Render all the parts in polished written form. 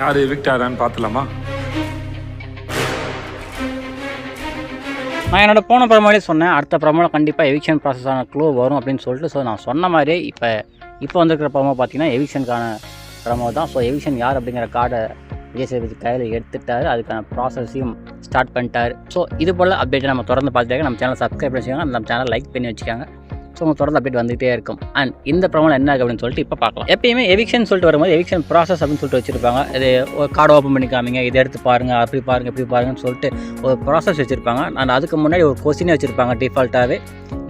யார் எவிக்ட் ஆகிறான்னு பார்த்துலாமா? நான் என்னோட போன ப்ரமோலே சொன்னேன், அடுத்த ப்ரமோவில் கண்டிப்பாக எவிக்ஷன் ப்ராசஸான க்ளூ வரும் அப்படின்னு சொல்லிட்டு. ஸோ நான் சொன்ன மாதிரியே இப்போ வந்துருக்கிற ப்ரமோ பார்த்தீங்கன்னா எவிக்ஷனுக்கான ப்ரமோ தான். ஸோ எவிக்ஷன் யார் அப்படிங்கிற கார்டை விஜய் சேதுபதி கையில் எடுத்துட்டாரு, அதுக்கான ப்ராசஸையும் ஸ்டார்ட் பண்ணிட்டாரு. ஸோ இது போல் அப்டேட்டை நம்ம தொடர்ந்து பார்த்துட்டாங்க. நம்ம சேனல் சப்ஸ்கிரைப் பண்ணி வச்சுக்காங்க, நம்ம சேனல் லைக் பண்ணி வச்சுக்காங்க. ஸோ உங்கள் தொடர்ந்து அப்டேட் வந்துகிட்டே இருக்கும். அண்ட் இந்த ப்ரமோவில் என்ன ஆகும் அப்படின்னு சொல்லிட்டு இப்போ பார்க்கலாம். எப்பயுமே எவிக்ஷன் சொல்லிட்டு வரும்போது எவிக்ஷன் ப்ராசஸ் அப்படின்னு சொல்லிட்டு வச்சுருப்பாங்க. இது ஒரு கார்டு ஓப்பன் பண்ணி காமிங்க, இதை எடுத்து பாருங்கள், அப்படி பாருங்கள், இப்படி பாருங்கன்னு சொல்லிட்டு ஒரு ப்ராசஸ் வச்சுருப்பாங்க. அண்ட் அதுக்கு முன்னாடி ஒரு கொஸ்டினே வச்சுருப்பாங்க டிஃபால்ட்டாகவே.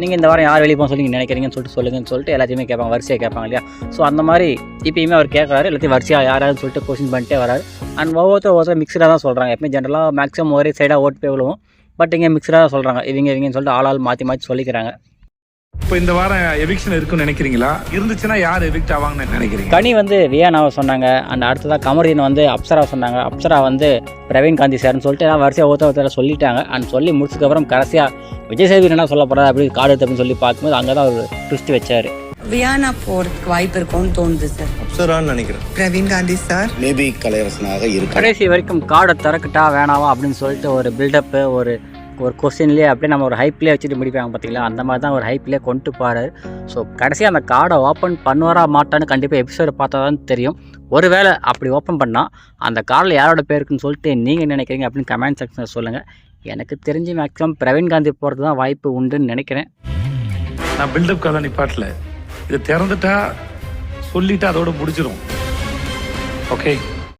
நீங்கள் இந்த வாரம் யார் வெளியே போக சொல்லி நினைக்கிறீங்கன்னு சொல்லிட்டு சொல்லுங்கன்னு சொல்லிட்டு எல்லாத்தையுமே கேட்பாங்க, வரிசையாக கேட்பாங்க இல்லையா? ஸோ அந்த மாதிரி இப்போயுமே அவர் கேட்குறாரு, எல்லாத்தையும் வரிசையாக யாராவது சொல்லிட்டு கொஸ்டின் பண்ணிட்டே வராரு. அண்ட் ஒவ்வொருத்தர் மிக்சடாக தான் சொல்கிறாங்க. எப்பவுமே ஜென்ரலாக மேக்ஸிமம் ஒரே சைடாக ஓட்டு போய் விழுவோம். பட் இங்கே மிக்சடாக தான் சொல்கிறாங்க, இவங்கன்னு சொல்லிட்டு ஆள் மாற்றி சொல்லிக்கிறாங்க. இப்போ இந்த வாரம் எவிக்ஷன் இருக்குன்னு நினைக்கிறீங்களா? இருந்துச்சுன்னா யார் எவிக்ட் ஆவாங்கன்னு நினைக்கிறீங்க? கனி வியானாவை சொன்னாங்க. அண்ட் அடுத்ததாக கமருதீன் அப்சரா சொன்னாங்க. அப்சரா பிரவீன் காந்தி சார்னு சொல்லிட்டு எல்லாம் வரிசையாக ஒருத்தர சொல்லிட்டாங்க. அண்ட் சொல்லி முடிச்சதுக்கப்புறம் கடைசியாக விஜய் சேதுபதி என்ன சொல்ல போகிறாரு அப்படி கார்டு எடுத்து அப்படின்னு சொல்லி பார்க்கும்போது அங்கே தான் ஒரு ட்விஸ்ட் வச்சார். வியானா போறதுக்கு வாய்ப்பு இருக்கும்னு தோணுது சார். அப்சரான்னு நினைக்கிறேன். பிரவீன் காந்தி சார் மேபி கலையரசனாக இருக்கு. கடைசி வரைக்கும் கார்டை திறக்கட்டா வேணாவா அப்படின்னு சொல்லிட்டு ஒரு பில்டப்பு ஒரு கொஸ்டின்லேயே அப்படியே நம்ம ஒரு ஹைப்லேயே வச்சுட்டு முடிப்பாங்க பார்த்தீங்களா? அந்த மாதிரி தான் ஒரு ஹைப்லேயே கொண்டு போகிறாரு. ஸோ கடைசியாக அந்த கார்டை ஓப்பன் பண்ணுவாரா மாட்டான்னு கண்டிப்பாக எபிசோடை பார்த்தா தான் தெரியும். ஒருவேளை அப்படி ஓப்பன் பண்ணால் அந்த கார்டில் யாரோட பேர் இருக்குன்னு சொல்லிட்டு நீங்கள் நினைக்கிறீங்க அப்படின்னு கமெண்ட் செக்ஷனில் சொல்லுங்கள். எனக்கு தெரிஞ்சு மேக்ஸிமம் பிரவீன் காந்தி போகிறது தான் வாய்ப்பு உண்டுன்னு நினைக்கிறேன். நான் பில்டப் கதை நிப்பாட்டில் இதை திறந்துட்டா சொல்லிவிட்டு அதோடு முடிச்சிடும். ஓகே.